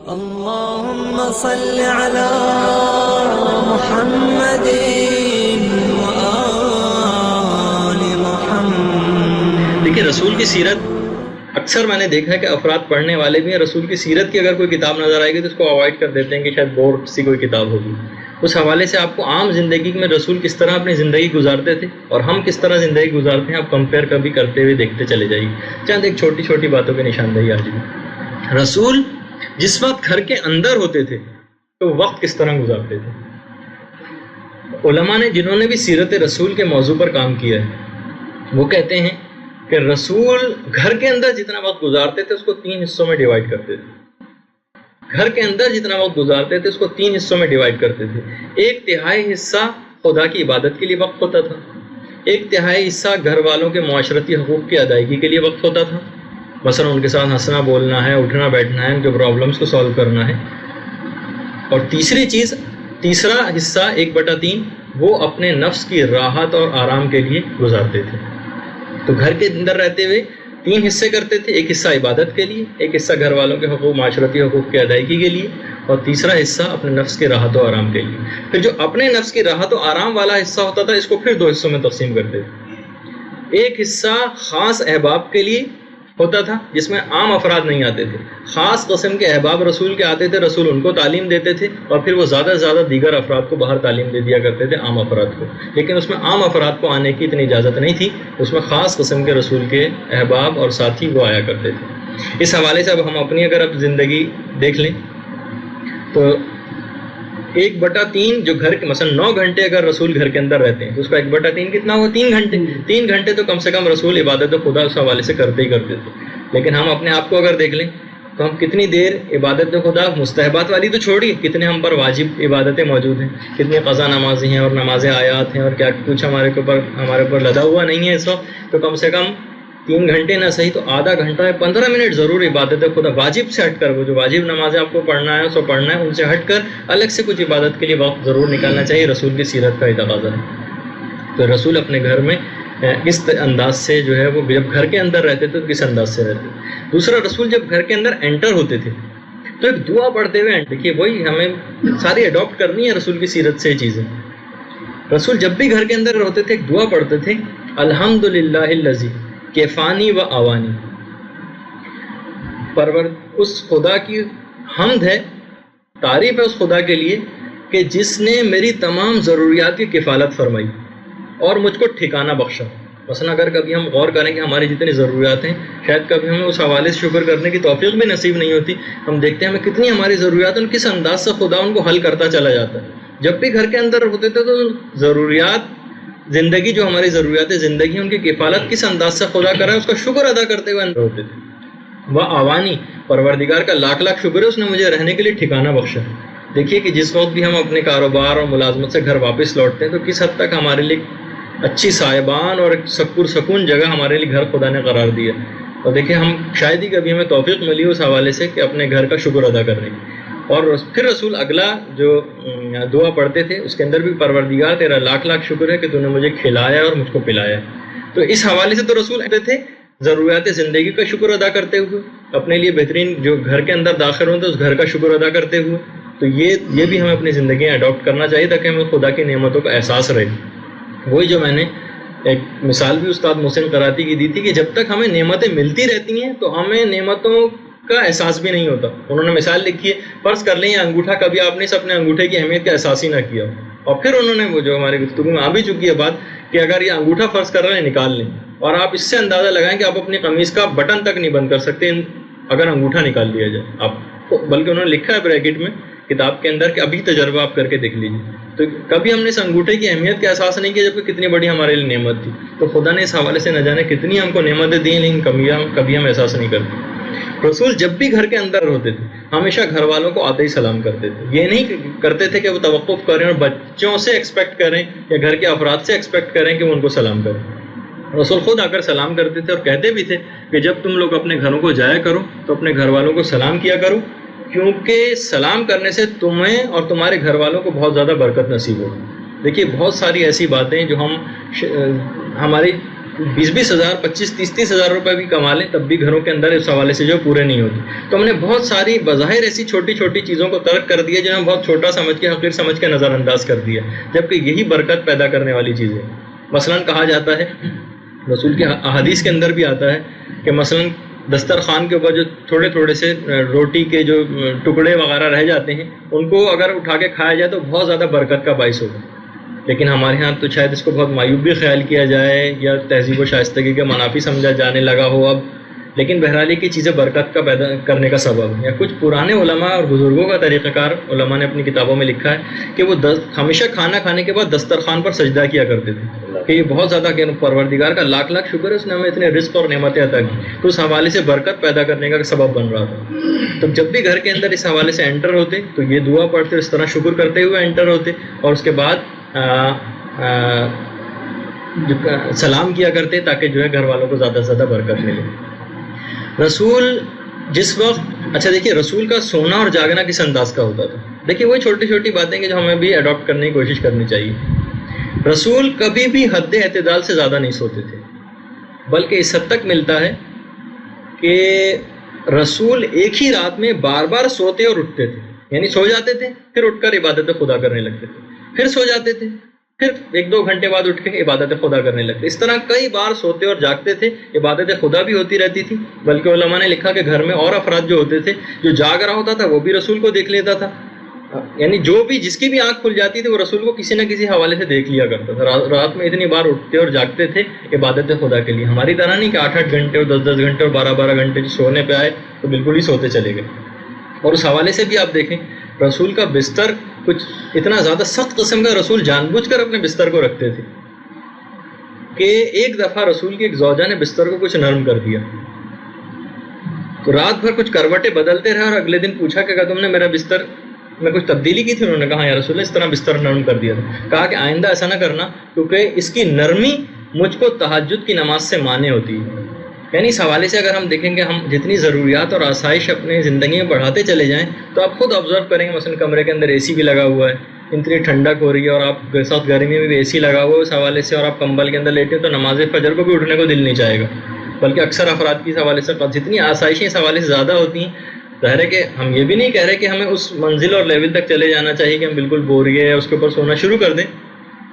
اللهم صل على محمد وآل محمد۔ دیکھیں رسول کی سیرت اکثر میں نے دیکھا ہے کہ افراد پڑھنے والے بھی ہیں، رسول کی سیرت کی اگر کوئی کتاب نظر آئے گی تو اس کو اوائڈ کر دیتے ہیں کہ شاید بور سی کوئی کتاب ہوگی۔ اس حوالے سے آپ کو عام زندگی میں رسول کس طرح اپنی زندگی گزارتے تھے اور ہم کس طرح زندگی گزارتے ہیں آپ کمپیئر کبھی کرتے ہوئے دیکھتے چلے جائیے۔ چند ایک چھوٹی چھوٹی باتوں کی نشاندہی آج بھی۔ رسول جس وقت گھر کے اندر ہوتے تھے تو وقت کس طرح گزارتے تھے؟ علماء نے جنہوں نے بھی سیرت رسول کے موضوع پر کام کیا ہے وہ کہتے ہیں کہ رسول گھر کے اندر جتنا وقت گزارتے تھے اس کو 3 حصوں میں ڈیوائڈ کرتے تھے۔ گھر کے اندر جتنا وقت گزارتے تھے اس کو 3 حصوں میں ڈیوائڈ کرتے تھے۔ 1/3 حصہ خدا کی عبادت کے لیے وقت ہوتا تھا، 1/3 حصہ گھر والوں کے معاشرتی حقوق کی ادائیگی کے لیے وقت ہوتا تھا، مثلا ان کے ساتھ ہنسنا بولنا ہے، اٹھنا بیٹھنا ہے، ان کے پرابلمس کو سالو کرنا ہے، اور تیسرا حصہ 1/3 وہ اپنے نفس کی راحت اور آرام کے لیے گزارتے تھے۔ تو گھر کے اندر رہتے ہوئے 3 حصے کرتے تھے، ایک حصہ عبادت کے لیے، ایک حصہ گھر والوں کے حقوق معاشرتی حقوق کی ادائیگی کے لیے، اور تیسرا حصہ اپنے نفس کی راحت و آرام کے لیے۔ پھر جو اپنے نفس کی راحت و آرام والا حصہ ہوتا تھا اس کو پھر 2 حصوں میں تقسیم کرتے تھے۔ ایک حصہ خاص احباب کے لیے ہوتا تھا جس میں عام افراد نہیں آتے تھے، خاص قسم کے احباب رسول کے آتے تھے، رسول ان کو تعلیم دیتے تھے اور پھر وہ زیادہ سے زیادہ دیگر افراد کو باہر تعلیم دے دیا کرتے تھے، عام افراد کو، لیکن اس میں عام افراد کو آنے کی اتنی اجازت نہیں تھی، اس میں خاص قسم کے رسول کے احباب اور ساتھی وہ آیا کرتے تھے۔ اس حوالے سے اب ہم اپنی اگر اب زندگی دیکھ لیں تو 1/3 جو گھر کے مثلا 9 گھنٹے اگر رسول گھر کے اندر رہتے ہیں تو اس کا 1/3 کتنا ہوا؟ 3 گھنٹے۔ 3 گھنٹے تو کم سے کم رسول عبادت خدا اس حوالے سے کرتے ہی کرتے تھے، لیکن ہم اپنے آپ کو اگر دیکھ لیں تو ہم کتنی دیر عبادت خدا، مستحبات والی تو چھوڑیے، کتنے ہم پر واجب عبادتیں موجود ہیں، کتنی قضا نمازی ہیں اور نماز آیات ہیں اور کیا کچھ ہمارے اوپر لدا ہوا نہیں ہے اس وقت، تو کم سے کم 3 گھنٹے نہ صحیح تو آدھا گھنٹہ یا 15 منٹ ضرور عبادت خدا واجب سے ہٹ کر، وہ جو واجب نمازیں آپ کو پڑھنا ہے سو پڑھنا ہے، ان سے ہٹ کر الگ سے کچھ عبادت کے لیے وقت ضرور نکالنا چاہیے۔ رسول کی سیرت کا تقاضا ہے۔ تو رسول اپنے گھر میں اس انداز سے جو ہے وہ جب گھر کے اندر رہتے تھے تو کس انداز سے رہتے۔ دوسرا، رسول جب گھر کے اندر انٹر ہوتے تھے تو ایک دعا پڑھتے ہوئے، دیکھیے وہی ہمیں ساری اڈاپٹ کرنی ہے رسول کی سیرت سے چیزیں۔ رسول جب بھی گھر کے اندر ہوتے تھے ایک دعا پڑھتے تھے، الحمدللہ الذی کفانی و اوانی، اس خدا کی حمد ہے، تعریف ہے اس خدا کے لیے کہ جس نے میری تمام ضروریات کی کفالت فرمائی اور مجھ کو ٹھکانہ بخشا۔ مثلا اگر کبھی ہم غور کریں کہ ہماری جتنی ضروریات ہیں، شاید کبھی ہمیں اس حوالے سے شکر کرنے کی توفیق بھی نصیب نہیں ہوتی، ہم دیکھتے ہیں ہمیں کتنی ہماری ضروریات ہیں، کس انداز سے خدا ان کو حل کرتا چلا جاتا ہے۔ جب بھی گھر کے اندر ہوتے تھے تو ضروریات زندگی، جو ہماری ضروریات زندگی ان کی کفالت کس انداز سے خدا کرا ہے اس کا شکر ادا کرتے ہوئے اندر ہوتے تھے۔ وہ آوانی، پروردگار کا لاکھ لاکھ شکر ہے اس نے مجھے رہنے کے لیے ٹھکانہ بخشا۔ دیکھیے کہ جس وقت بھی ہم اپنے کاروبار اور ملازمت سے گھر واپس لوٹتے ہیں تو کس حد تک ہمارے لیے اچھی سائبان اور سکون جگہ ہمارے لیے گھر خدا نے قرار دیا۔ اور دیکھیں ہم شاید ہی کبھی ہمیں توفیق ملی اس حوالے سے کہ اپنے گھر کا شکر ادا کرنے کی۔ اور پھر رسول اگلا جو دعا پڑھتے تھے اس کے اندر بھی، پروردگار تیرا لاکھ لاکھ شکر ہے کہ تو نے مجھے کھلایا اور مجھ کو پلایا۔ تو اس حوالے سے تو رسول کہتے تھے ضروریات زندگی کا شکر ادا کرتے ہوئے، اپنے لیے بہترین جو گھر کے اندر داخل ہوتے اس گھر کا شکر ادا کرتے ہوئے۔ تو یہ بھی ہمیں اپنی زندگی میں اڈاپٹ کرنا چاہیے تاکہ ہمیں خدا کی نعمتوں کا احساس رہے۔ وہی جو میں نے ایک مثال بھی استاد محسن قراتی کی دی تھی کہ جب تک ہمیں نعمتیں ملتی رہتی ہیں تو ہمیں نعمتوں کا احساس بھی نہیں ہوتا۔ انہوں نے مثال لکھی ہے، فرض کر لیں یہ انگوٹھا، کبھی آپ نے اپنے انگوٹھے کی اہمیت کا احساس ہی نہ کیا، اور پھر انہوں نے وہ جو ہماری گفتگو میں آ بھی چکی ہے بات کہ اگر یہ انگوٹھا فرض کر رہے ہیں نکال لیں اور آپ اس سے اندازہ لگائیں کہ آپ اپنی قمیض کا بٹن تک نہیں بند کر سکتے اگر انگوٹھا نکال لیا جائے آپ کو، بلکہ انہوں نے لکھا ہے بریکٹ میں کتاب کے اندر کہ ابھی تجربہ آپ کر کے دیکھ لیجیے۔ تو کبھی ہم نے اس انگوٹھے کی اہمیت کا احساس نہیں کیا جبکہ کتنی بڑی ہمارے لیے نعمت تھی۔ تو خدا نے اس حوالے سے نہ جانے کتنی ہم کو نعمتیں دی ہیں لیکن کبھی ہم احساس نہیں کرتے۔ رسول جب بھی گھر کے اندر ہوتے تھے ہمیشہ گھر والوں کو آتے ہی سلام کرتے تھے، یہ نہیں کرتے تھے کہ وہ توقف کریں اور بچوں سے ایکسپیکٹ کریں یا گھر کے افراد سے ایکسپیکٹ کریں کہ وہ ان کو سلام کریں۔ رسول خود آ کر سلام کرتے تھے اور کہتے بھی تھے کہ جب تم لوگ اپنے گھروں کو جایا کرو تو اپنے گھر والوں کو سلام کیا کرو، کیونکہ سلام کرنے سے تمہیں اور تمہارے گھر والوں کو بہت زیادہ برکت نصیب ہوگی۔ دیکھیے بہت ساری ایسی باتیں جو ہماری 20-20 ہزار 25-30 ہزار روپے بھی کما لیں تب بھی گھروں کے اندر اس حوالے سے جو پورے نہیں ہوتے. تو ہم نے بہت ساری بظاہر ایسی چھوٹی چھوٹی چیزوں کو ترک کر دیا جنہیں ہم بہت چھوٹا سمجھ کے حقیر سمجھ کے نظر انداز کر دیا، جبکہ یہی برکت پیدا کرنے والی چیز ہے. مثلاً کہا جاتا ہے، رسول کے احادیث کے اندر بھی آتا ہے کہ مثلاً دسترخوان کے اوپر جو تھوڑے تھوڑے سے روٹی کے جو ٹکڑے وغیرہ رہ جاتے ہیں ان کو اگر اٹھا کے کھایا جائے تو بہت زیادہ برکت کا باعث ہوگا. لیکن ہمارے ہاں تو شاید اس کو بہت معیوب بھی خیال کیا جائے یا تہذیب و شائستگی کے منافی سمجھا جانے لگا ہو اب. لیکن بہرحال کی چیزیں برکت کا پیدا کرنے کا سبب ہے. یا کچھ پرانے علماء اور بزرگوں کا طریقہ کار علماء نے اپنی کتابوں میں لکھا ہے کہ وہ ہمیشہ کھانا کھانے کے بعد دسترخوان پر سجدہ کیا کرتے تھے کہ یہ بہت زیادہ کہ پروردگار کا لاکھ لاکھ شکر ہے اس نے ہمیں اتنے رزق اور نعمتیں عطا کی. تو اس حوالے سے برکت پیدا کرنے کا سبب بن رہا تھا. تو جب بھی گھر کے اندر اس حوالے سے انٹر ہوتے تو یہ دعا پڑھتے، اس طرح شکر کرتے ہوئے انٹر ہوتے اور اس کے بعد سلام کیا کرتے تاکہ جو ہے گھر والوں کو زیادہ سے زیادہ برکت ملے. رسول جس وقت اچھا دیکھیے رسول کا سونا اور جاگنا کس انداز کا ہوتا تھا. دیکھیے وہی چھوٹی چھوٹی باتیں کہ جو ہمیں بھی اڈاپٹ کرنے کی کوشش کرنی چاہیے. رسول کبھی بھی حد اعتدال سے زیادہ نہیں سوتے تھے، بلکہ اس حد تک ملتا ہے کہ رسول ایک ہی رات میں بار بار سوتے اور اٹھتے تھے. یعنی سو جاتے تھے پھر اٹھ کر عبادت خدا کرنے لگتے تھے، پھر سو جاتے تھے پھر 1-2 گھنٹے بعد اٹھ کے عبادت خدا کرنے لگتے. اس طرح کئی بار سوتے اور جاگتے تھے، عبادت خدا بھی ہوتی رہتی تھی. بلکہ علماء نے لکھا کہ گھر میں اور افراد جو ہوتے تھے، جو جاگ رہا ہوتا تھا وہ بھی رسول کو دیکھ لیتا تھا. یعنی جو بھی جس کی بھی آنکھ کھل جاتی تھی وہ رسول کو کسی نہ کسی حوالے سے دیکھ لیا کرتا تھا. رات میں اتنی بار اٹھتے اور جاگتے تھے عبادت خدا کے لیے. ہماری طرح نہیں کہ 8-8 گھنٹے اور 10-10 گھنٹے اور 12-12 گھنٹے جو سونے پہ آئے تو بالکل ہی سوتے چلے گئے. اور اس حوالے سے بھی آپ دیکھیں رسول کا بستر کچھ اتنا زیادہ سخت قسم کا رسول جان بوجھ کر اپنے بستر کو رکھتے تھے کہ ایک دفعہ رسول کی ایک زوجہ نے بستر کو کچھ نرم کر دیا. تو رات بھر کچھ کروٹیں بدلتے رہے اور اگلے دن پوچھا کہ تم نے میرا بستر میں کچھ تبدیلی کی تھی؟ انہوں نے کہا یا رسول اللہ اس طرح بستر نرم کر دیا تھا. کہا کہ آئندہ ایسا نہ کرنا کیونکہ اس کی نرمی مجھ کو تہجد کی نماز سے مانع ہوتی ہے. یعنی اس حوالے سے اگر ہم دیکھیں گے ہم جتنی ضروریات اور آسائش اپنے زندگی میں بڑھاتے چلے جائیں تو آپ خود آبزرو کریں گے مثلا کمرے کے اندر اے سی بھی لگا ہوا ہے، اتنی ٹھنڈک ہو رہی ہے اور آپ کے ساتھ گرمی میں بھی اے سی لگا ہوا ہے اس حوالے سے اور آپ کمبل کے اندر لیٹے ہیں تو نماز فجر کو بھی اٹھنے کو دل نہیں چاہے گا. بلکہ اکثر افراد کی اس حوالے سے جتنی آسائشیں اس حوالے سے زیادہ ہوتی ہیں، ظاہر ہے کہ ہم یہ بھی نہیں کہہ رہے کہ ہمیں اس منزل اور لیول تک چلے جانا چاہیے کہ ہم بالکل بوریے اس کے اوپر سونا شروع کر دیں،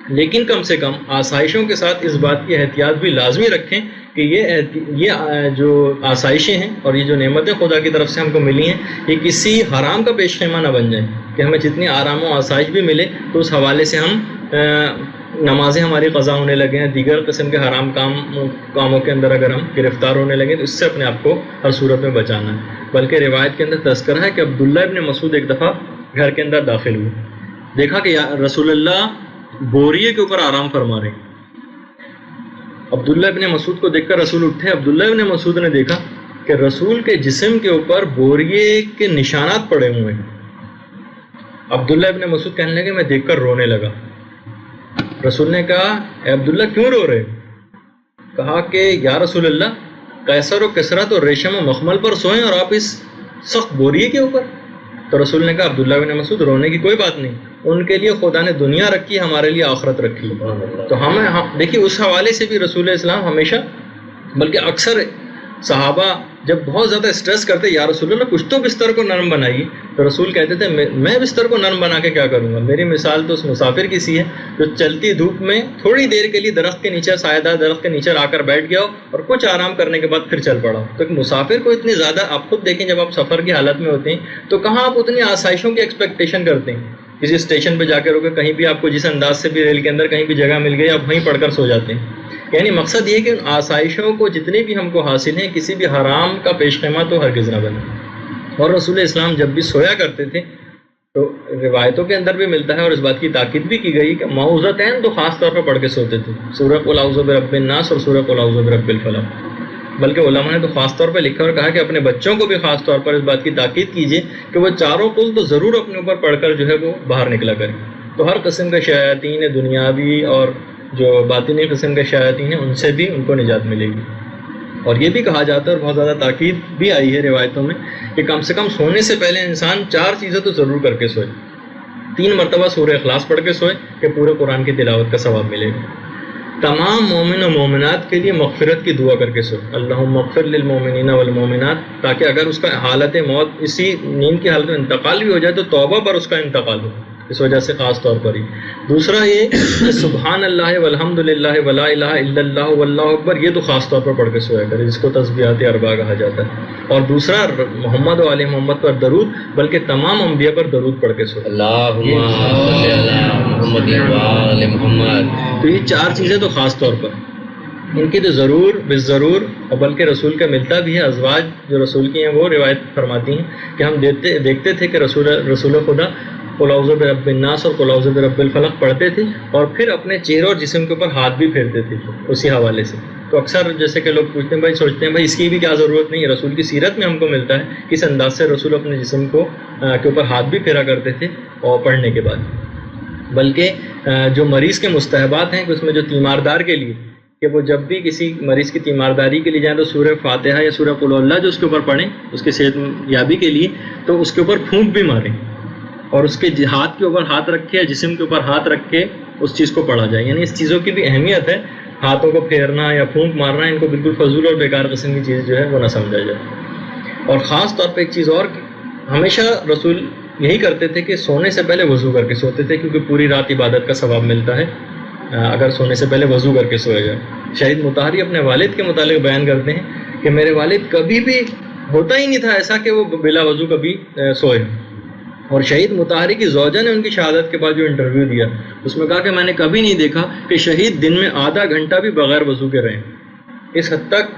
لیکن کم سے کم آسائشوں کے ساتھ اس بات کی احتیاط بھی لازمی رکھیں کہ یہ جو آسائشیں ہیں اور یہ جو نعمتیں خدا کی طرف سے ہم کو ملی ہیں یہ کسی حرام کا پیش خیمہ نہ بن جائیں کہ ہمیں جتنی آرام و آسائش بھی ملے تو اس حوالے سے ہم نمازیں ہماری قضا ہونے لگے ہیں، دیگر قسم کے حرام کاموں کے اندر اگر ہم گرفتار ہونے لگے تو اس سے اپنے آپ کو ہر صورت میں بچانا ہے. بلکہ روایت کے اندر تذکرہ ہے کہ عبداللہ ابن مسعود ایک دفعہ گھر کے اندر داخل ہوئے، دیکھا کہ رسول اللہ بوریے کے اوپر آرام فرما رہے ہیں. عبداللہ ابن مسعود کو دیکھ کر رسول اٹھے. عبداللہ ابن مسعود نے دیکھا کہ رسول کے جسم کے اوپر بوریے کے نشانات پڑے ہوئے ہیں. عبداللہ ابن مسعود کہنے لگے میں دیکھ کر رونے لگا. رسول نے کہا اے عبداللہ کیوں رو رہے؟ کہا کہ یا رسول اللہ قیصر و کسرا تو ریشم و مخمل پر سوئیں اور آپ اس سخت بوریے کے اوپر. تو رسول نے کہا عبداللہ بن مسعود رونے کی کوئی بات نہیں، ان کے لیے خدا نے دنیا رکھی، ہمارے لیے آخرت رکھی. تو ہمیں دیکھیے اس حوالے سے بھی رسول اسلام ہمیشہ بلکہ اکثر صحابہ جب بہت زیادہ اسٹریس کرتے یا رسول اللہ کچھ تو بستر کو نرم بنائیے، تو رسول کہتے تھے میں بستر کو نرم بنا کے کیا کروں گا؟ میری مثال تو اس مسافر کی سی ہے جو چلتی دھوپ میں تھوڑی دیر کے لیے درخت کے نیچے سایہ دار درخت کے نیچے آ کر بیٹھ گیا ہو اور کچھ آرام کرنے کے بعد پھر چل پڑا. تو ایک مسافر کو اتنی زیادہ آپ خود دیکھیں جب آپ سفر کی حالت میں ہوتے ہیں تو کہاں آپ اتنی آسائشوں کی ایکسپیکٹیشن کرتے ہیں. کسی اسٹیشن پہ جا کے رکے، کہیں بھی آپ کو جس انداز سے بھی ریل کے اندر کہیں بھی جگہ مل گئی آپ وہیں پڑھ کر سو جاتے ہیں. یعنی مقصد یہ کہ ان آسائشوں کو جتنی بھی ہم کو حاصل ہیں کسی بھی حرام کا پیش خیمہ تو ہرگز نہ بنے. اور رسول اسلام جب بھی سویا کرتے تھے تو روایتوں کے اندر بھی ملتا ہے اور اس بات کی تاکید بھی کی گئی کہ معوذتین تو خاص طور پر پڑھ کے سوتے تھے، سورہ قل اعوذ برب الناس اور سورہ قل اعوذ برب الفلق. بلکہ علماء نے تو خاص طور پر لکھا اور کہا کہ اپنے بچوں کو بھی خاص طور پر اس بات کی تاکید کیجیے کہ وہ چاروں قل تو ضرور اپنے اوپر پڑھ کر جو ہے وہ باہر نکلا کریں. تو ہر قسم کے شیاطین دنیاوی اور جو باطنی قسم کے شیاطین ہیں ان سے بھی ان کو نجات ملے گی. اور یہ بھی کہا جاتا ہے اور بہت زیادہ تاکید بھی آئی ہے روایتوں میں کہ کم سے کم سونے سے پہلے انسان 4 چیزیں تو ضرور کر کے سوئے. 3 مرتبہ سورہ اخلاص پڑھ کے سوئے کہ پورے قرآن کی تلاوت کا ثواب ملے گا. تمام مومن و مومنات کے لیے مغفرت کی دعا کر کے سو، اللہم اغفر للمومنین والمومنات، تاکہ اگر اس کا حالت موت اسی نیند کی حالت میں انتقال بھی ہو جائے تو توبہ پر اس کا انتقال ہو، اس وجہ سے خاص طور پر ہی۔ دوسرا یہ کہ سبحان اللہ والحمد للہ ولا الہ الا اللہ واللہ اکبر، یہ تو خاص طور پر پڑھ کے سویا کرے، جس کو تسبیحات اربعہ کہا جاتا ہے۔ اور دوسرا محمد و آل محمد پر درود، بلکہ تمام انبیاء پر درود پڑھ کے سویا۔ اللہم صلی علی محمد و آل محمد۔ تو یہ چار چیزیں تو خاص طور پر ان کی تو ضرور بالضرور، اور بلکہ رسول کا ملتا بھی ہے۔ ازواج جو رسول کی ہیں وہ روایت فرماتی ہیں کہ ہم دیکھتے تھے کہ رسول خدا قل اعوذ برب الناس اور قل اعوذ برب الفلق پڑھتے تھے، اور پھر اپنے چہرے اور جسم کے اوپر ہاتھ بھی پھیرتے تھے اسی حوالے سے۔ تو اکثر جیسے کہ لوگ پوچھتے ہیں بھائی، سوچتے ہیں بھائی اس کی بھی کیا ضرورت نہیں ہے، رسول کی سیرت میں ہم کو ملتا ہے کس انداز سے رسول اپنے جسم کے اوپر ہاتھ بھی پھیرا کرتے تھے اور پڑھنے کے بعد۔ بلکہ جو مریض کے مستحبات ہیں کہ اس میں جو تیماردار کے لیے کہ وہ جب بھی کسی مریض کی تیمارداری کے لیے جائیں تو سورہ فاتحہ یا سورہ قل اللہ جو اس کے اوپر پڑھیں اس کے صحت یابی کے لیے، تو اس کے اوپر پھونک بھی ماریں اور اس کے ہاتھ کے اوپر ہاتھ رکھے یا جسم کے اوپر ہاتھ رکھ کے اس چیز کو پڑھا جائے۔ یعنی اس چیزوں کی بھی اہمیت ہے، ہاتھوں کو پھیرنا یا پھونک مارنا، ان کو بالکل فضول اور بیکار قسم کی چیز جو ہے وہ نہ سمجھا جائے۔ اور خاص طور پہ ایک چیز اور، ہمیشہ رسول یہی کرتے تھے کہ سونے سے پہلے وضو کر کے سوتے تھے، کیونکہ پوری رات عبادت کا ثواب ملتا ہے اگر سونے سے پہلے وضو کر کے سویا جائے۔ شہید مطہری اپنے والد کے متعلق بیان کرتے ہیں کہ میرے والد کبھی بھی ہوتا ہی نہیں تھا ایسا کہ وہ بلا وضو کبھی سوئے۔ اور شہید مطہری کی زوجہ نے ان کی شہادت کے بعد جو انٹرویو دیا اس میں کہا کہ میں نے کبھی نہیں دیکھا کہ شہید دن میں آدھا گھنٹہ بھی بغیر وضو کے رہیں۔ اس حد تک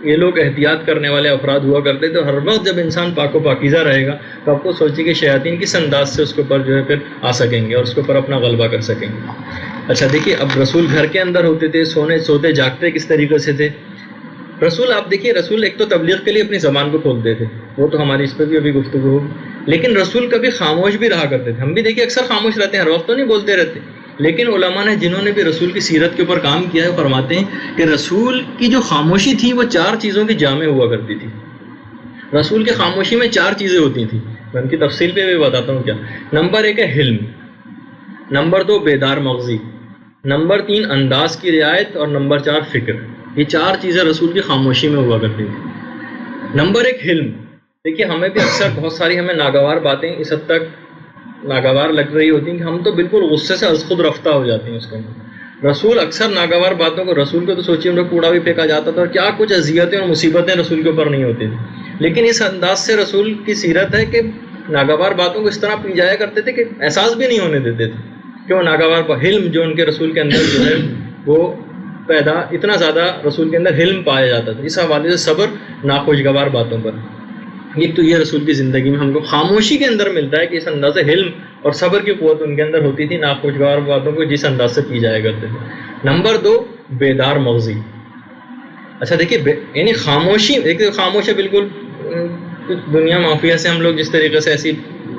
یہ لوگ احتیاط کرنے والے افراد ہوا کرتے تھے۔ ہر وقت جب انسان پاک و پاکیزہ رہے گا تو آپ کو سوچیے کہ شیاطین کس انداز سے اس کے اوپر جو ہے پھر آ سکیں گے اور اس کے اوپر اپنا غلبہ کر سکیں گے۔ اچھا دیکھیے، اب رسول گھر کے اندر ہوتے تھے، سوتے جاگتے کس طریقے سے تھے رسول؟ آپ دیکھیے، رسول ایک تو تبلیغ کے لیے اپنی زبان کو کھولتے تھے، وہ تو ہماری اس پہ بھی ابھی گفتگو ہوگی، لیکن رسول کبھی خاموش بھی رہا کرتے تھے۔ ہم بھی دیکھیے اکثر خاموش رہتے ہیں، ہر وقت تو نہیں بولتے رہتے، لیکن علماء نے جنہوں نے بھی رسول کی سیرت کے اوپر کام کیا ہے فرماتے ہیں کہ رسول کی جو خاموشی تھی وہ چار چیزوں کی جامع ہوا کرتی تھی۔ رسول کی خاموشی میں چار چیزیں ہوتی تھیں، میں ان کی تفصیل پہ بھی بتاتا ہوں کیا۔ نمبر 1 ہے حلم، نمبر 2 بیدار مغزی، نمبر 3 انداز کی رعایت، اور نمبر 4 فکر۔ یہ چار چیزیں رسول کی خاموشی میں ہوا کرتی تھی۔ نمبر 1 حلم، دیکھیے ہمیں بھی اکثر بہت ساری ہمیں ناگوار باتیں اس حد تک ناگوار لگ رہی ہوتی ہیں کہ ہم تو بالکل غصے سے از خود رفتہ ہو جاتے ہیں اس کے اندر۔ رسول اکثر ناگوار باتوں کو، رسول کو تو سوچیے ان کو کوڑا بھی پھینکا جاتا تھا اور کیا کچھ اذیتیں اور مصیبتیں رسول کے اوپر نہیں ہوتی تھیں، لیکن اس انداز سے رسول کی سیرت ہے کہ ناگوار باتوں کو اس طرح پی جایا کرتے تھے کہ احساس بھی نہیں ہونے دیتے تھے کہ وہ ناگوار۔ حلم جو ان کے رسول کے اندر جو ہے وہ پیدا، اتنا زیادہ رسول کے اندر حلم پایا جاتا تھا، اس حوالے سے صبر ناخوشگوار باتوں پر۔ یہ رسول کی زندگی میں ہم کو خاموشی کے اندر ملتا ہے کہ اس انداز سے حلم اور صبر کی قوت ان کے اندر ہوتی تھی، ناخوشگوار باتوں کو جس انداز سے پی جایا کرتے تھے۔ نمبر 2 بیدار مغزی۔ اچھا دیکھیے، یعنی خاموشی، ایک خاموش ہے بالکل، دنیا مافیا سے ہم لوگ جس طریقے سے ایسی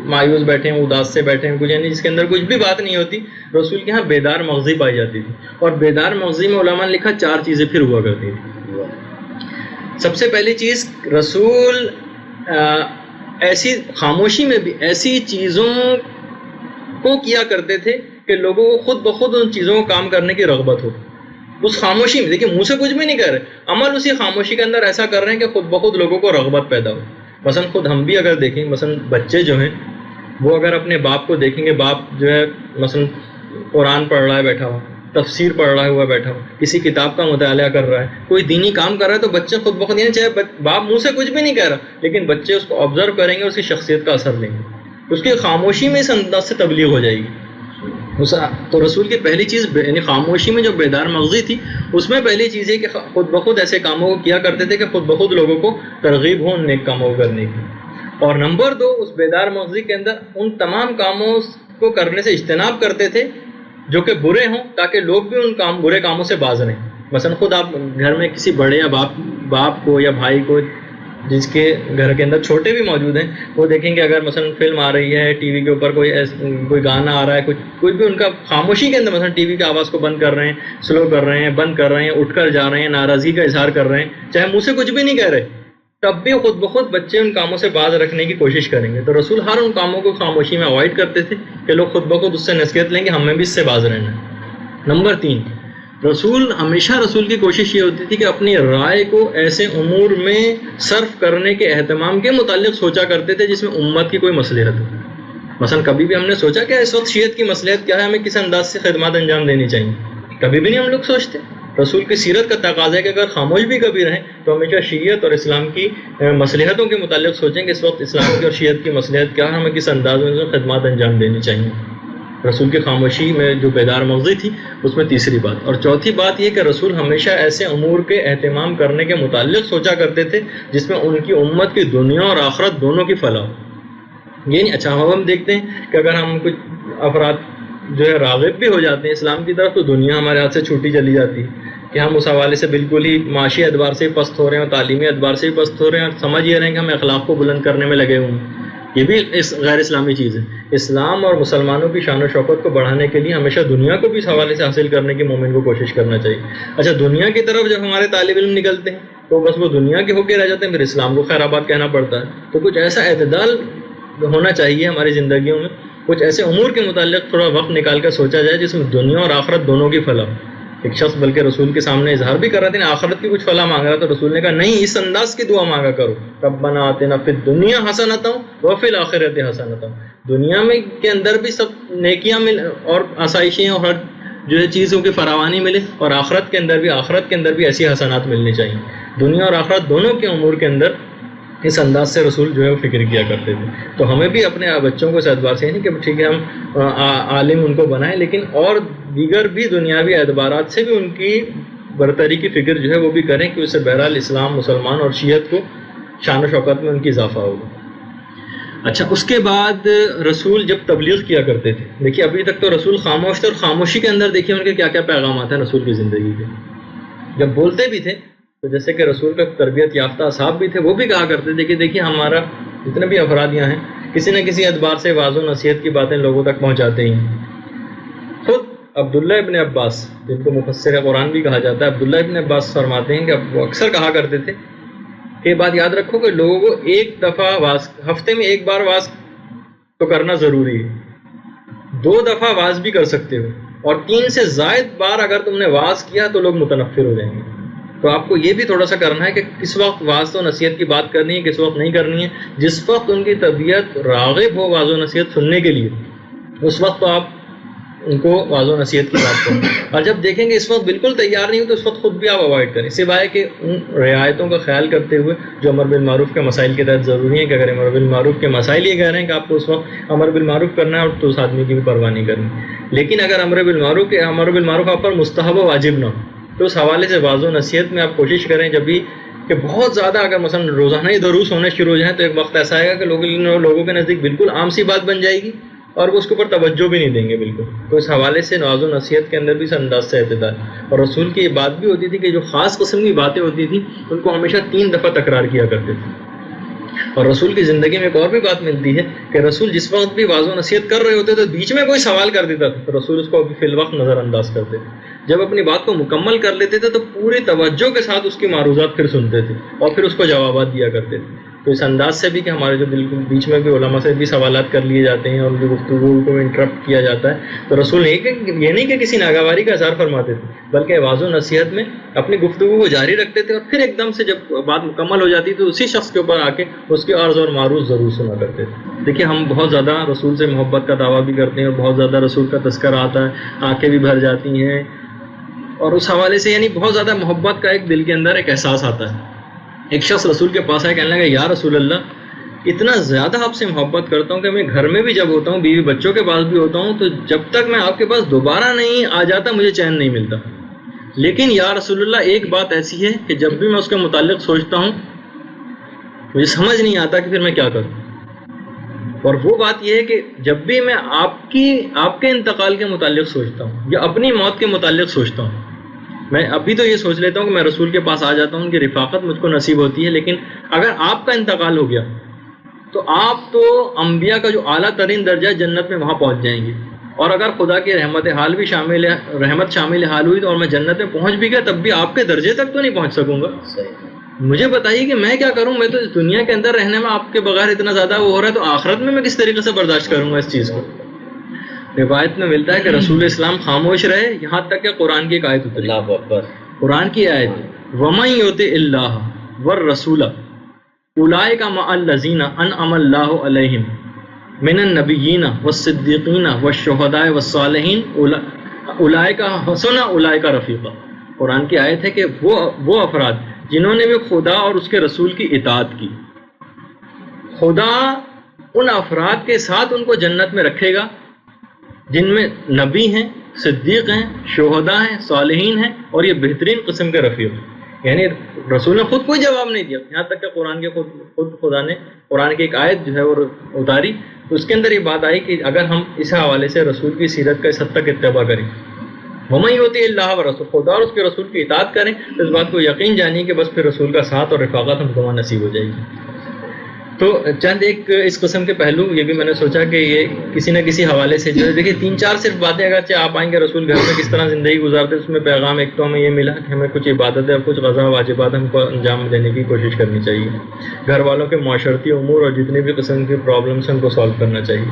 مایوس بیٹھے ہیں، اداس سے بیٹھے ہیں، کچھ یعنی جس کے اندر کچھ بھی بات نہیں ہوتی، رسول کے ہاں بیدار مغزی پائی جاتی تھی۔ اور بیدار مغزی میں علماء نے لکھا 4 چیزیں پھر ہوا کرتی تھی۔ سب سے پہلی چیز، رسول ایسی خاموشی میں بھی ایسی چیزوں کو کیا کرتے تھے کہ لوگوں کو خود بخود ان چیزوں کو کام کرنے کی رغبت ہو۔ اس خاموشی میں دیکھیں، منہ سے کچھ بھی نہیں کر رہے، عمل اسی خاموشی کے اندر ایسا کر رہے ہیں کہ خود بخود لوگوں کو رغبت پیدا ہو۔ مثلا خود ہم بھی اگر دیکھیں، مثلا بچے جو ہیں وہ اگر اپنے باپ کو دیکھیں گے، باپ جو ہے مثلا قرآن پڑھ رہا ہے بیٹھا ہوا، تفسیر پڑھ رہا ہوا بیٹھا ہوا، کسی کتاب کا مطالعہ کر رہا ہے، کوئی دینی کام کر رہا ہے، تو بچے خود بخود، یعنی چاہے باپ منہ سے کچھ بھی نہیں کہہ رہا لیکن بچے اس کو آبزرو کریں گے، اس کی شخصیت کا اثر لیں گے، اس کی خاموشی میں اس انداز سے تبلیغ ہو جائے گی۔ تو رسول کی پہلی چیز یعنی خاموشی میں جو بیدار مغزی تھی، اس میں پہلی چیز ہے کہ خود بخود ایسے کاموں کو کیا کرتے تھے کہ خود بخود لوگوں کو ترغیب ہو ان نیک کاموں کو کرنے کی۔ اور نمبر 2 اس بیدار مغزی کے اندر ان تمام کاموں کو کرنے سے اجتناب کرتے تھے جو کہ برے ہوں، تاکہ لوگ بھی ان برے کاموں سے باز رہیں۔ مثلا خود آپ گھر میں کسی بڑے یا باپ کو یا بھائی کو، جس کے گھر کے اندر چھوٹے بھی موجود ہیں، وہ دیکھیں گے اگر مثلا فلم آ رہی ہے، ٹی وی کے اوپر کوئی گانا آ رہا ہے، کچھ بھی ان کا خاموشی کے اندر، مثلا ٹی وی کی آواز کو بند کر رہے ہیں، سلو کر رہے ہیں، بند کر رہے ہیں، اٹھ کر جا رہے ہیں، ناراضگی کا اظہار کر رہے ہیں، چاہے منہ سے کچھ بھی نہیں کہہ رہے، تب بھی خود بخود بچے ان کاموں سے باز رکھنے کی کوشش کریں گے۔ تو رسول ہر ان کاموں کو خاموشی میں اوائڈ کرتے تھے کہ لوگ خود بخود اس سے نصیحت لیں گے، ہمیں بھی اس سے باز رہنا ہے۔ نمبر 3 رسول رسول کی کوشش یہ ہوتی تھی کہ اپنی رائے کو ایسے امور میں صرف کرنے کے اہتمام کے متعلق سوچا کرتے تھے جس میں امت کی کوئی مصلحت ہو. مثلا کبھی بھی ہم نے سوچا کہ اس وقت شیعت کی مصلحت کیا ہے, ہمیں کس انداز سے خدمات انجام دینی چاہیے؟ کبھی بھی نہیں ہم لوگ سوچتے. رسول کی سیرت کا تقاضا ہے کہ اگر خاموش بھی کبھی رہیں تو ہمیشہ شیعت اور اسلام کی مصلحتوں کے متعلق سوچیں کہ اس وقت اسلام کی اور شیعت کی مصلحت کیا ہے, ہمیں کس انداز میں خدمات انجام دینی چاہیے. رسول کی خاموشی میں جو بیدار مغزی تھی اس میں تیسری بات. اور چوتھی بات یہ کہ رسول ہمیشہ ایسے امور کے اہتمام کرنے کے متعلق سوچا کرتے تھے جس میں ان کی امت کی دنیا اور آخرت دونوں کی فلاح ہو. یہ نہیں, اچھا ہم دیکھتے ہیں کہ اگر ہم کچھ افراد جو ہے راغب بھی ہو جاتے ہیں اسلام کی طرف تو دنیا ہمارے ہاتھ سے چھوٹی چلی جاتی ہے کہ ہم اس حوالے سے بالکل ہی معاشی اعتبار سے پست ہو رہے ہیں اور تعلیمی اعتبار سے بھی پست ہو رہے ہیں اور سمجھ یہ رہے ہیں کہ ہم اخلاق کو بلند کرنے میں لگے ہوئے ہیں. یہ بھی غیر اسلامی چیز ہے. اسلام اور مسلمانوں کی شان و شوکت کو بڑھانے کے لیے ہمیشہ دنیا کو بھی اس حوالے سے حاصل کرنے کی مومن کو کوشش کرنا چاہیے. اچھا دنیا کی طرف جب ہمارے طالب علم نکلتے ہیں تو بس وہ دنیا کے ہو کے رہ جاتے ہیں, پھر اسلام کو خیر آباد کہنا پڑتا ہے. تو کچھ ایسا اعتدال ہونا چاہیے ہماری زندگیوں میں, کچھ ایسے امور کے متعلق تھوڑا وقت نکال کر سوچا جائے جس میں دنیا اور آخرت دونوں کی فلاح. ایک شخص بلکہ رسول کے سامنے اظہار بھی کر رہا تھا آخرت کی کچھ فلاح مانگ رہا, تو رسول نے کہا نہیں, اس انداز کی دعا مانگا کرو, ربنا آتنا فی الدنیا حسنۃ وفی الآخرۃ حسنۃ. دنیا میں کے اندر بھی سب نیکیاں مل اور آسائشیں اور ہر جو ہے چیزوں کی فراوانی ملے, اور آخرت کے اندر بھی ایسی حسنات ملنی چاہیے. دنیا اور آخرت دونوں کے امور کے اندر اس انداز سے رسول جو ہے وہ فکر کیا کرتے تھے. تو ہمیں بھی اپنے بچوں کو اس اعتبار سے نہیں کہ ٹھیک ہے ہم عالم ان کو بنائیں, لیکن اور دیگر بھی دنیاوی اعتبارات سے بھی ان کی برتری کی فکر جو ہے وہ بھی کریں کہ اس سے بہرحال اسلام, مسلمان اور شیعت کو شان و شوکت میں ان کی اضافہ ہوگا. اچھا اس کے بعد رسول جب تبلیغ کیا کرتے تھے, دیکھیے ابھی تک تو رسول خاموش تھے, اور خاموشی کے اندر دیکھیے ان کے کیا کیا پیغامات ہیں رسول کی زندگی کے. جب بولتے بھی تھے تو جیسے کہ رسول کا تربیت یافتہ اصحاب بھی تھے, وہ بھی کہا کرتے تھے کہ دیکھیے ہمارا جتنے بھی افراد یہاں ہیں کسی نہ کسی اعتبار سے واعظ و نصیحت کی باتیں لوگوں تک پہنچاتے ہی ہیں. خود عبداللہ ابن عباس جن کو مفسر قرآن بھی کہا جاتا ہے, عبداللہ ابن عباس فرماتے ہیں کہ وہ اکثر کہا کرتے تھے کہ بات یاد رکھو کہ لوگوں کو ایک دفعہ ہفتے میں ایک بار واعظ تو کرنا ضروری ہے, 2 دفعہ واعظ بھی کر سکتے ہو, اور 3 سے زائد بار اگر تم نے واعظ کیا تو لوگ متنفر ہو جائیں گے. تو آپ کو یہ بھی تھوڑا سا کرنا ہے کہ کس وقت واعظ و نصیحت کی بات کرنی ہے, کس وقت نہیں کرنی ہے. جس وقت ان کی طبیعت راغب ہو واعظ و نصیحت سننے کے لیے اس وقت تو آپ ان کو واعظ و نصیحت کی بات کریں, اور جب دیکھیں گے اس وقت بالکل تیار نہیں ہو تو اس وقت خود بھی آپ اوائڈ کریں, سوائے کہ ان رعایتوں کا خیال کرتے ہوئے جو امر بالمعروف کے مسائل کے تحت ضروری ہیں. کہ اگر امر بالمعروف کے مسائل یہ کہہ رہے ہیں کہ آپ کو اس وقت امر بالمعروف کرنا ہے اور تو اس آدمی کی بھی پرواہ نہیں کرنی, لیکن اگر امر بالمعروف آپ پر مستحب و واجب نہ ہو تو اس حوالے سے واعظ و نصیحت میں آپ کوشش کریں جب بھی کہ بہت زیادہ اگر مثلا روزانہ ہی دروس ہونے شروع ہو جائیں تو ایک وقت ایسا آئے گا کہ لوگوں کے نزدیک بالکل عام سی بات بن جائے گی اور وہ اس کے اوپر توجہ بھی نہیں دیں گے بالکل. تو اس حوالے سے واعظ و نصیحت کے اندر بھی اس انداز سے اعتدال. اور رسول کی یہ بات بھی ہوتی تھی کہ جو خاص قسم کی باتیں ہوتی تھیں ان کو ہمیشہ 3 دفعہ تکرار کیا کرتے تھے. اور رسول کی زندگی میں ایک اور بھی بات ملتی ہے کہ رسول جس وقت بھی واعظ و نصیحت کر رہے ہوتے تو بیچ میں کوئی سوال کر دیتا تھا تو رسول اس کو فی الوقت نظر انداز کرتے تھے. جب اپنی بات کو مکمل کر لیتے تھے تو پوری توجہ کے ساتھ اس کی معروضات پھر سنتے تھے اور پھر اس کو جوابات دیا کرتے تھے. تو اس انداز سے بھی کہ ہمارے جو بالکل بیچ میں بھی علماء سے بھی سوالات کر لیے جاتے ہیں اور جو گفتگو کو انٹرپٹ کیا جاتا ہے تو رسول یہ نہیں کہ کسی ناگواری کا اظہار فرماتے تھے بلکہ واعظ و نصیحت میں اپنی گفتگو کو جاری رکھتے تھے اور پھر ایک دم سے جب بات مکمل ہو جاتی تو اسی شخص کے اوپر آ کے اس کے عرض اور معروض ضرور سنا کرتے تھے. دیکھیے ہم بہت زیادہ رسول سے محبت کا دعویٰ بھی کرتے ہیں اور بہت زیادہ رسول کا تذکرہ آتا ہے, آنکھیں بھی بھر جاتی ہیں اور اس حوالے سے یعنی بہت زیادہ محبت کا ایک دل کے اندر ایک احساس آتا ہے. ایک شخص رسول کے پاس آئے کہنے لگا یا رسول اللہ اتنا زیادہ آپ سے محبت کرتا ہوں کہ میں گھر میں بھی جب ہوتا ہوں بیوی بچوں کے پاس بھی ہوتا ہوں تو جب تک میں آپ کے پاس دوبارہ نہیں آ جاتا مجھے چین نہیں ملتا, لیکن یا رسول اللہ ایک بات ایسی ہے کہ جب بھی میں اس کے متعلق سوچتا ہوں مجھے سمجھ نہیں آتا کہ پھر میں کیا کروں. اور وہ بات یہ ہے کہ جب بھی میں آپ کے انتقال کے متعلق سوچتا ہوں یا اپنی موت کے متعلق سوچتا ہوں میں ابھی تو یہ سوچ لیتا ہوں کہ میں رسول کے پاس آ جاتا ہوں کہ رفاقت مجھ کو نصیب ہوتی ہے, لیکن اگر آپ کا انتقال ہو گیا تو آپ تو انبیاء کا جو اعلیٰ ترین درجہ جنت میں وہاں پہنچ جائیں گے, اور اگر خدا کی رحمت شامل حال ہوئی تو اور میں جنت میں پہنچ بھی گیا تب بھی آپ کے درجے تک تو نہیں پہنچ سکوں گا. مجھے بتائیے کہ میں کیا کروں, میں تو اس دنیا کے اندر رہنے میں آپ کے بغیر اتنا زیادہ وہ ہو رہا ہے تو آخرت میں کس طریقے سے برداشت کروں گا اس چیز کو. روایت میں ملتا ہے کہ رسول اسلام خاموش رہے یہاں تک کہ قرآن کی ایک آیت اتری. اللہ اکبر. قرآن کی آیت وَمَن يُطِعِ اللَّهَ وَالرَّسُولَ أُولَٰئِكَ مَعَ الَّذِينَ أَنْعَمَ اللَّهُ عَلَيْهِم مِّنَ النَّبِيِّينَ وَالصِّدِّيقِينَ وَالشُّهَدَاءِ وَالصَّالِحِينَ أُولَٰئِكَ حَسُنَ أُولَٰئِكَ رَفِيقًا. قرآن کی آیت ہے کہ وہ افراد جنہوں نے بھی خدا اور اس کے رسول کی اطاعت کی، خدا ان افراد کے ساتھ ان کو جنت میں رکھے گا جن میں نبی ہیں، صدیق ہیں، شہداء ہیں، صالحین ہیں، اور یہ بہترین قسم کے رفیق ہیں. یعنی رسول نے خود کوئی جواب نہیں دیا، یہاں تک کہ قرآن کے خود خدا نے قرآن کی ایک آیت جو ہے وہ اتاری تو اس کے اندر یہ بات آئی کہ اگر ہم اس حوالے سے رسول کی سیرت کا اس حد تک اتباع کریں، وَمَن يُطِعِ اللَّهَ وَرَسُولَهُ، خدا اور اس کے رسول کی اطاعت کریں، تو اس بات کو یقین جانیے کہ بس پھر رسول کا ساتھ اور رفاقت ہم کو نصیب ہو جائے گی. تو چند ایک اس قسم کے پہلو یہ بھی میں نے سوچا کہ یہ کسی نہ کسی حوالے سے جو ہے دیکھیے 3-4 صرف باتیں اگرچہ آپ آئیں گے رسول گھر میں کس طرح زندگی گزارتے اس میں پیغام ایک تو ہمیں یہ ملا کہ ہمیں کچھ عبادتیں اور کچھ غزا واجبات ہم کو انجام دینے کی کوشش کرنی چاہیے، گھر والوں کے معاشرتی امور اور جتنی بھی قسم کی پرابلمس ہیں ان کو سالو کرنا چاہیے.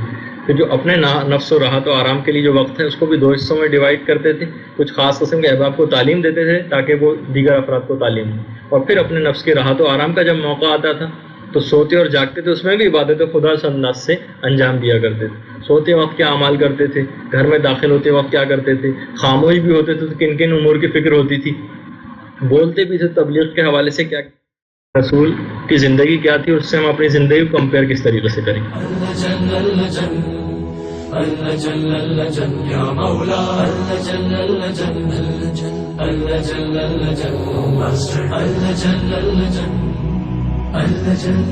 کہ جو اپنے نفس و راحت و آرام کے لیے جو وقت ہے اس کو بھی 2 حصوں میں ڈیوائڈ کرتے تھے، کچھ خاص قسم کے احباب کو تعلیم دیتے تھے تاکہ وہ دیگر افراد کو تعلیم دیں، اور پھر اپنے نفس کی راحت و آرام کا جب موقع آتا تھا تو سوتے اور جاگتے تھے، اس میں بھی عبادت خدا سے انداز سے انجام دیا کرتے تھے. سوتے وقت کیا اعمال کرتے تھے، گھر میں داخل ہوتے وقت کیا کرتے تھے، خاموش بھی ہوتے تھے تو کن کن امور کی فکر ہوتی تھی، بولتے بھی تھے تبلیغ کے حوالے سے کیا رسول کی زندگی کیا تھی، اس سے ہم اپنی زندگی کو کمپیئر کس طریقے سے کریں.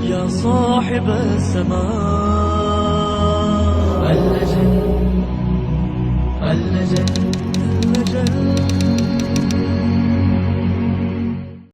يا صاحب السماء اللجن